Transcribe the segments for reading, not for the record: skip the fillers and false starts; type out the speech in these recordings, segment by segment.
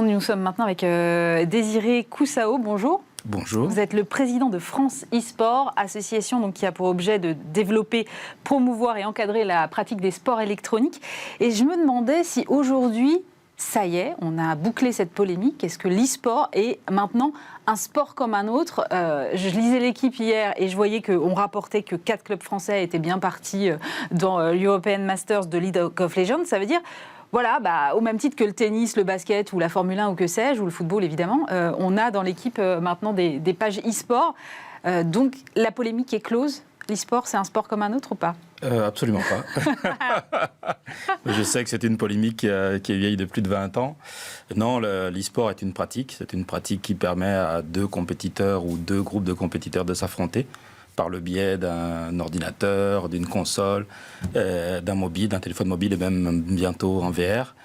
nous sommes maintenant avec Désiré Coussao. Bonjour. Bonjour. Vous êtes le président de France e-Sport, association donc, qui a pour objet de développer, promouvoir et encadrer la pratique des sports électroniques. Et je me demandais si aujourd'hui, ça y est, on a bouclé cette polémique. Est-ce que l'e-sport est maintenant un sport comme un autre ? Je lisais l'équipe hier et je voyais qu'on rapportait que 4 clubs français étaient bien partis dans l'European Masters de League of Legends. Ça veut dire... Voilà, au même titre que le tennis, le basket ou la Formule 1 ou que sais-je, ou le football évidemment, on a dans l'équipe maintenant des pages e-sport. Donc la polémique est close. L'e-sport, c'est un sport comme un autre ou pas ? Absolument pas. Je sais que c'est une polémique qui est vieille de plus de 20 ans. Non, l'e-sport est une pratique. C'est une pratique qui permet à 2 compétiteurs ou 2 groupes de compétiteurs de s'affronter par le biais d'un ordinateur, d'une console, d'un mobile, d'un téléphone mobile et même bientôt en VR.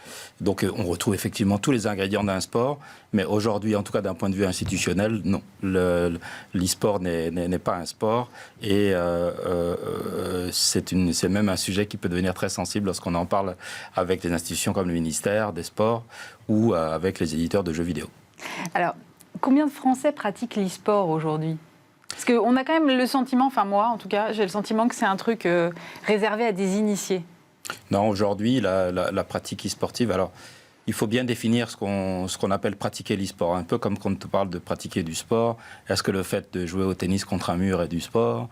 Donc on retrouve effectivement tous les ingrédients d'un sport, mais aujourd'hui, en tout cas d'un point de vue institutionnel, non. L'e-sport n'est pas un sport et c'est même un sujet qui peut devenir très sensible lorsqu'on en parle avec les institutions comme le ministère des Sports ou avec les éditeurs de jeux vidéo. Alors, combien de Français pratiquent l'e-sport aujourd'hui ? Parce qu'on a quand même le sentiment, enfin moi en tout cas, j'ai le sentiment que c'est un truc réservé à des initiés. Non, aujourd'hui, la pratique e-sportive, alors il faut bien définir ce qu'on appelle pratiquer l'e-sport. Un peu comme quand on parle de pratiquer du sport. Est-ce que le fait de jouer au tennis contre un mur est du sport ?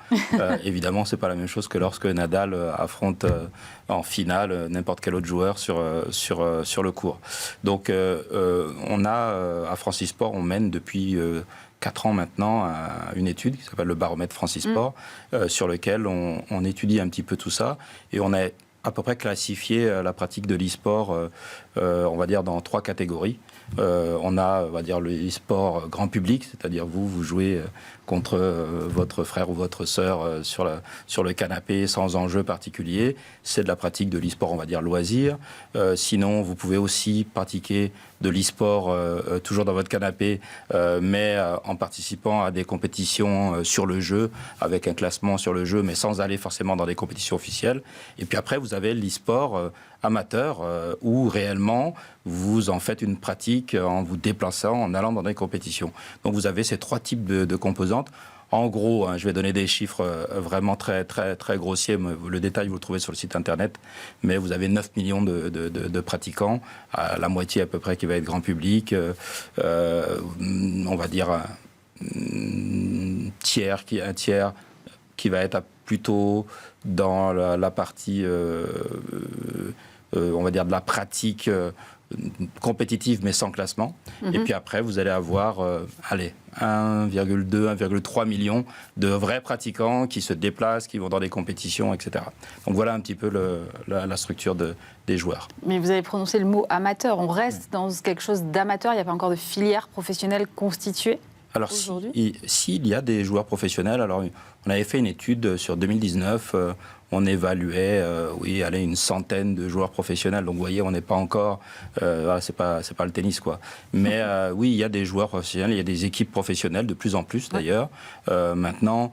Évidemment, c'est pas la même chose que lorsque Nadal affronte en finale n'importe quel autre joueur sur le court. Donc, on a à France e-Sport, on mène depuis 4 ans maintenant une étude qui s'appelle le baromètre France e-Sport, sur lequel on étudie un petit peu tout ça. Et on a à peu près classifié la pratique de l'e-sport, on va dire, dans 3 catégories. On va dire, le e-sport grand public, c'est-à-dire vous jouez contre votre frère ou votre sœur sur le canapé sans enjeu particulier. C'est de la pratique de l'e-sport, on va dire, loisir. Sinon, vous pouvez aussi pratiquer de l'e-sport toujours dans votre canapé, mais en participant à des compétitions sur le jeu, avec un classement sur le jeu, mais sans aller forcément dans des compétitions officielles. Et puis après, vous avez l'e-sport amateur, où réellement vous en faites une pratique en vous déplaçant, en allant dans des compétitions. Donc vous avez ces 3 types de composantes. En gros, je vais donner des chiffres vraiment très, très, très grossiers. Le détail, vous le trouvez sur le site internet. Mais vous avez 9 millions de pratiquants, la moitié à peu près qui va être grand public. On va dire un tiers qui va être plutôt dans la partie, on va dire, de la pratique compétitive, mais sans classement. Et puis après, vous allez avoir 1,2, 1,3 million de vrais pratiquants qui se déplacent, qui vont dans des compétitions, etc. Donc voilà un petit peu la structure des joueurs. Mais vous avez prononcé le mot amateur. On reste dans quelque chose d'amateur. Il n'y a pas encore de filière professionnelle constituée ? Alors, s'il y a des joueurs professionnels, alors on avait fait une étude sur 2019, on évaluait, une centaine de joueurs professionnels. Donc, vous voyez, on n'est pas encore, c'est pas le tennis, quoi. Mais oui, il y a des joueurs professionnels, il y a des équipes professionnelles, de plus en plus d'ailleurs. Maintenant,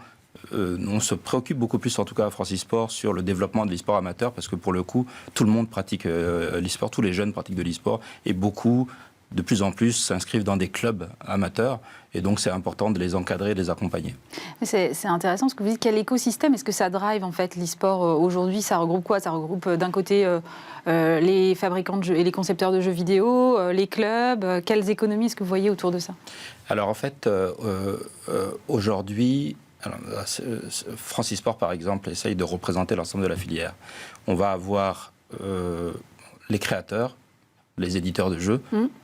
on se préoccupe beaucoup plus, en tout cas à France e-Sport, sur le développement de l'e-sport amateur, parce que pour le coup, tout le monde pratique l'e-sport, tous les jeunes pratiquent de l'e-sport, et beaucoup, de plus en plus, s'inscrivent dans des clubs amateurs. Et donc, c'est important de les encadrer et de les accompagner. C'est intéressant ce que vous dites. Quel écosystème est-ce que ça drive, en fait, l'e-sport aujourd'hui ? Ça regroupe quoi ? Ça regroupe, d'un côté, les fabricants de jeux et les concepteurs de jeux vidéo, les clubs. Quelles économies est-ce que vous voyez autour de ça ? Alors, en fait, aujourd'hui, France e-Sport, par exemple, essaye de représenter l'ensemble de la filière. On va avoir les créateurs, les éditeurs de jeux.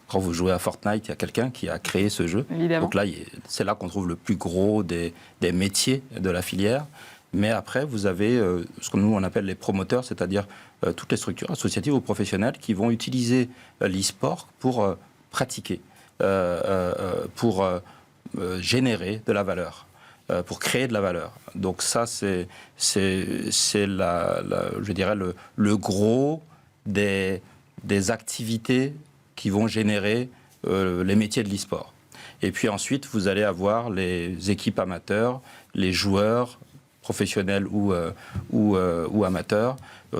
Quand vous jouez à Fortnite, il y a quelqu'un qui a créé ce jeu. Évidemment. Donc là, c'est là qu'on trouve le plus gros des métiers de la filière. Mais après, vous avez ce que nous, on appelle les promoteurs, c'est-à-dire toutes les structures associatives ou professionnelles qui vont utiliser l'e-sport pour pratiquer, pour générer de la valeur, pour créer de la valeur. Donc ça, c'est je dirais, le gros des activités qui vont générer les métiers de l'e-sport. Et puis ensuite, vous allez avoir les équipes amateurs, les joueurs professionnels ou amateurs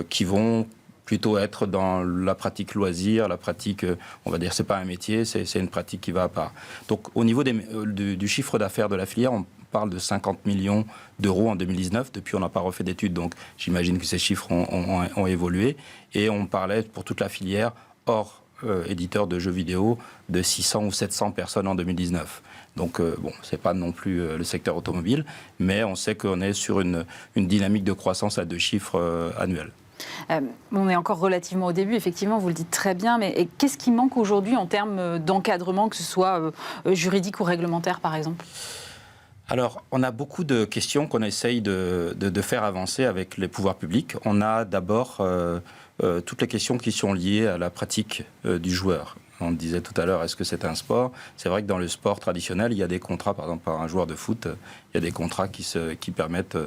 qui vont plutôt être dans la pratique loisir, la pratique, on va dire, c'est pas un métier, c'est une pratique qui va à part. Donc au niveau du chiffre d'affaires de la filière, on parle de 50 millions d'euros en 2019. Depuis, on n'a pas refait d'études, donc j'imagine que ces chiffres ont évolué. Et on parlait pour toute la filière, hors éditeur de jeux vidéo, de 600 ou 700 personnes en 2019. Donc, bon, ce n'est pas non plus le secteur automobile, mais on sait qu'on est sur une dynamique de croissance à 2 chiffres annuels. On est encore relativement au début, effectivement, vous le dites très bien, mais qu'est-ce qui manque aujourd'hui en termes d'encadrement, que ce soit juridique ou réglementaire, par exemple ? Alors, on a beaucoup de questions qu'on essaye de faire avancer avec les pouvoirs publics. On a d'abord toutes les questions qui sont liées à la pratique du joueur. On disait tout à l'heure, est-ce que c'est un sport ? C'est vrai que dans le sport traditionnel, il y a des contrats, par exemple, par un joueur de foot, il y a des contrats qui permettent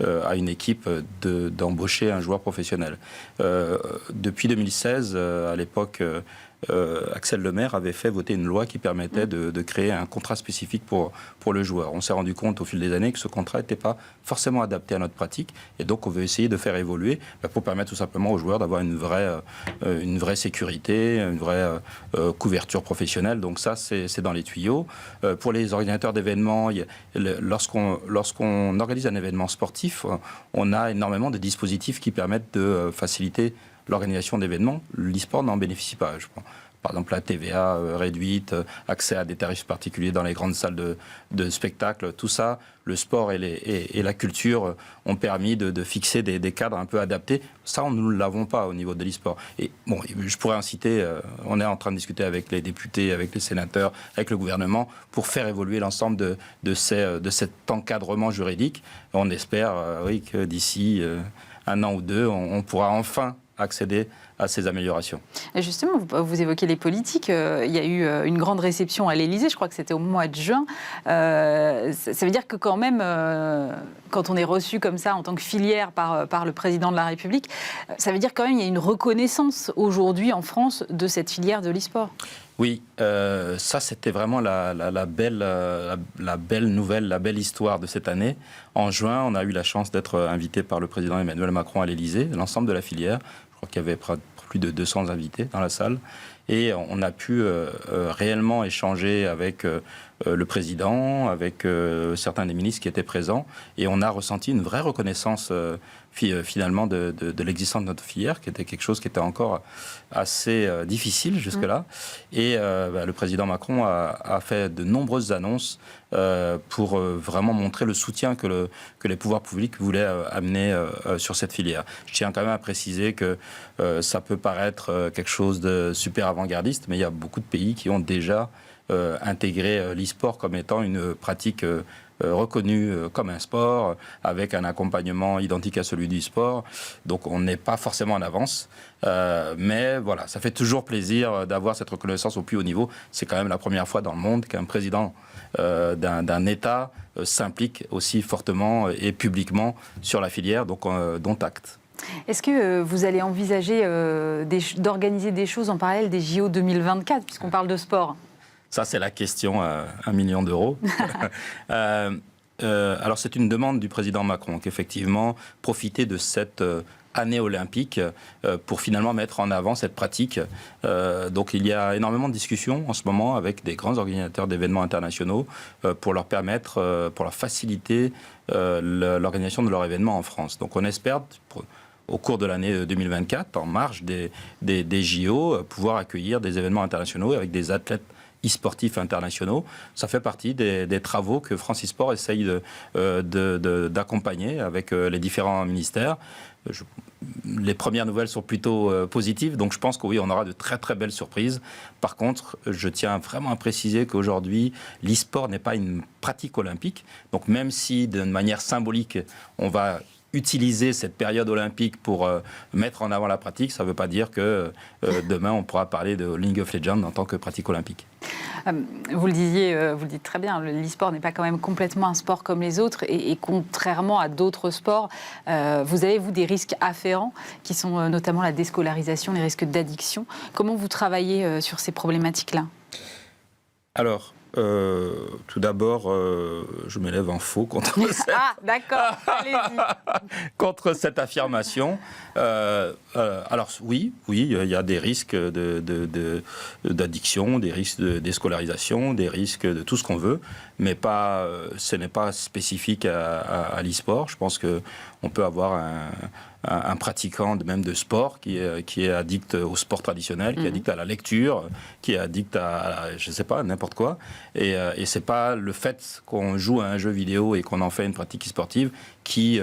à une équipe d'embaucher un joueur professionnel. Depuis 2016, à l'époque, Axel Lemaire avait fait voter une loi qui permettait de créer un contrat spécifique pour le joueur. On s'est rendu compte au fil des années que ce contrat n'était pas forcément adapté à notre pratique, et donc on veut essayer de faire évoluer pour permettre tout simplement aux joueurs d'avoir une vraie sécurité, une vraie couverture professionnelle. Donc ça, c'est dans les tuyaux. Pour les organisateurs d'événements, lorsqu'on organise un événement sportif, on a énormément de dispositifs qui permettent de faciliter l'organisation d'événements. L'e-sport n'en bénéficie pas, je crois. Par exemple, la TVA réduite, accès à des tarifs particuliers dans les grandes salles de spectacle, tout ça, le sport et la culture ont permis de fixer des cadres un peu adaptés. Ça, nous ne l'avons pas au niveau de l'e-sport. Et bon, je pourrais en citer, on est en train de discuter avec les députés, avec les sénateurs, avec le gouvernement, pour faire évoluer l'ensemble de cet encadrement juridique. On espère, oui, que d'ici un an ou deux, on pourra enfin accéder à ces améliorations. Et justement, vous évoquez les politiques. Il y a eu une grande réception à l'Élysée, je crois que c'était au mois de juin. Ça veut dire que quand même, quand on est reçu comme ça en tant que filière par le président de la République, ça veut dire quand même qu'il y a une reconnaissance aujourd'hui en France de cette filière de l'e-sport. Oui, ça c'était vraiment la belle nouvelle, la belle histoire de cette année. En juin, on a eu la chance d'être invité par le président Emmanuel Macron à l'Élysée, l'ensemble de la filière. Je crois qu'il y avait plus de 200 invités dans la salle. Et on a pu réellement échanger avec le président, avec certains des ministres qui étaient présents. Et on a ressenti une vraie reconnaissance finalement de l'existence de notre filière, qui était quelque chose qui était encore assez difficile jusque-là. Et le président Macron a fait de nombreuses annonces pour vraiment montrer le soutien que les pouvoirs publics voulaient amener sur cette filière. Je tiens quand même à préciser que ça peut paraître quelque chose de super avant-gardiste, mais il y a beaucoup de pays qui ont déjà intégré l'e-sport comme étant une pratique reconnu comme un sport, avec un accompagnement identique à celui du sport. Donc on n'est pas forcément en avance. Mais voilà, ça fait toujours plaisir d'avoir cette reconnaissance au plus haut niveau. C'est quand même la première fois dans le monde qu'un président d'un État s'implique aussi fortement et publiquement sur la filière, donc dont acte. Est-ce que vous allez envisager d'organiser des choses en parallèle des JO 2024, puisqu'on parle de sport ? Ça, c'est la question à 1 million d'euros. Alors, c'est une demande du président Macron, qu'effectivement, profiter de cette année olympique pour finalement mettre en avant cette pratique. Donc, il y a énormément de discussions en ce moment avec des grands organisateurs d'événements internationaux pour leur permettre, pour leur faciliter l'organisation de leur événement en France. Donc, on espère, au cours de l'année 2024, en marge des JO, pouvoir accueillir des événements internationaux avec des athlètes e-sportifs internationaux. Ça fait partie des travaux que France e-sport essaye d'accompagner avec les différents ministères. Les premières nouvelles sont plutôt positives, donc je pense que oui, on aura de très très belles surprises. Par contre, je tiens vraiment à préciser qu'aujourd'hui, l'e-sport n'est pas une pratique olympique. Donc même si, d'une manière symbolique, on va utiliser cette période olympique pour mettre en avant la pratique, ça ne veut pas dire que demain on pourra parler de League of Legends en tant que pratique olympique. Vous le disiez, vous le dites très bien, l'e-sport n'est pas quand même complètement un sport comme les autres et contrairement à d'autres sports, vous avez, vous, des risques afférents qui sont notamment la déscolarisation, les risques d'addiction. Comment vous travaillez sur ces problématiques-là ? Alors, Tout d'abord, je m'élève en faux contre Ah, d'accord, allez-y. contre cette affirmation. Alors oui, il y a des risques d'addiction, des risques de déscolarisation, des risques de tout ce qu'on veut, mais ce n'est pas spécifique à l'e-sport. Je pense qu'on peut avoir un pratiquant même de sport qui est addict au sport traditionnel, qui est addict à la lecture, qui est addict je ne sais pas, n'importe quoi. Et c'est pas le fait qu'on joue à un jeu vidéo et qu'on en fait une pratique sportive qui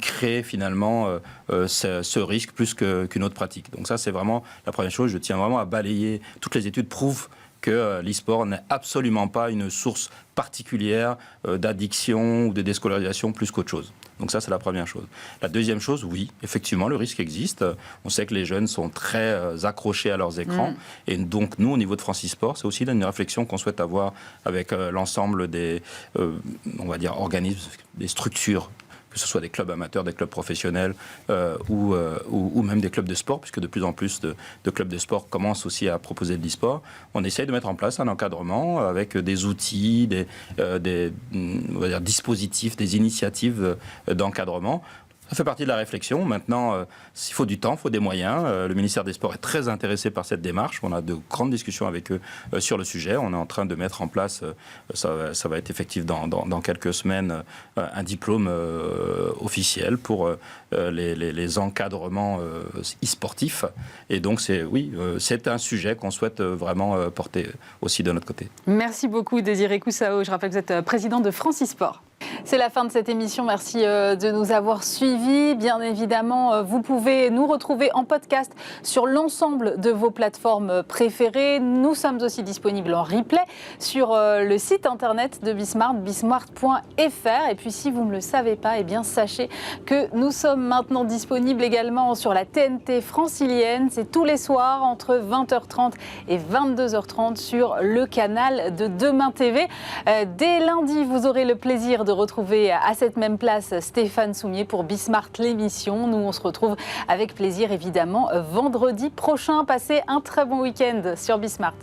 crée finalement ce risque plus qu'une autre pratique. Donc ça, c'est vraiment la première chose. Je tiens vraiment à balayer. Toutes les études prouvent que l'e-sport n'est absolument pas une source particulière d'addiction ou de déscolarisation plus qu'autre chose. Donc ça, c'est la première chose. La deuxième chose, oui, effectivement, le risque existe. On sait que les jeunes sont très accrochés à leurs écrans. Et donc, nous, au niveau de France e-sport, c'est aussi une réflexion qu'on souhaite avoir avec l'ensemble des, on va dire, organismes, des structures, que ce soit des clubs amateurs, des clubs professionnels ou même des clubs de sport, puisque de plus en plus de clubs de sport commencent aussi à proposer de l'e-sport. On essaye de mettre en place un encadrement avec des outils, des on va dire, dispositifs, des initiatives d'encadrement. Ça fait partie de la réflexion. Maintenant, s'il faut du temps, il faut des moyens. Le ministère des Sports est très intéressé par cette démarche. On a de grandes discussions avec eux sur le sujet. On est en train de mettre en place, ça va être effectif dans quelques semaines, un diplôme officiel pour les encadrements e-sportifs. Et donc, c'est un sujet qu'on souhaite vraiment porter aussi de notre côté. Merci beaucoup, Désiré Coussao. Je rappelle que vous êtes président de France e-sport. C'est la fin de cette émission. Merci de nous avoir suivis. Bien évidemment, vous pouvez nous retrouver en podcast sur l'ensemble de vos plateformes préférées. Nous sommes aussi disponibles en replay sur le site internet de Bismart, bismart.fr. Et puis, si vous ne le savez pas, eh bien, sachez que nous sommes maintenant disponibles également sur la TNT francilienne. C'est tous les soirs entre 20h30 et 22h30 sur le canal de Demain TV. Dès lundi, vous aurez le plaisir de retrouver à cette même place Stéphane Soumier pour Bismart l'émission. Nous, on se retrouve avec plaisir évidemment vendredi prochain. Passez un très bon week-end sur Bismart.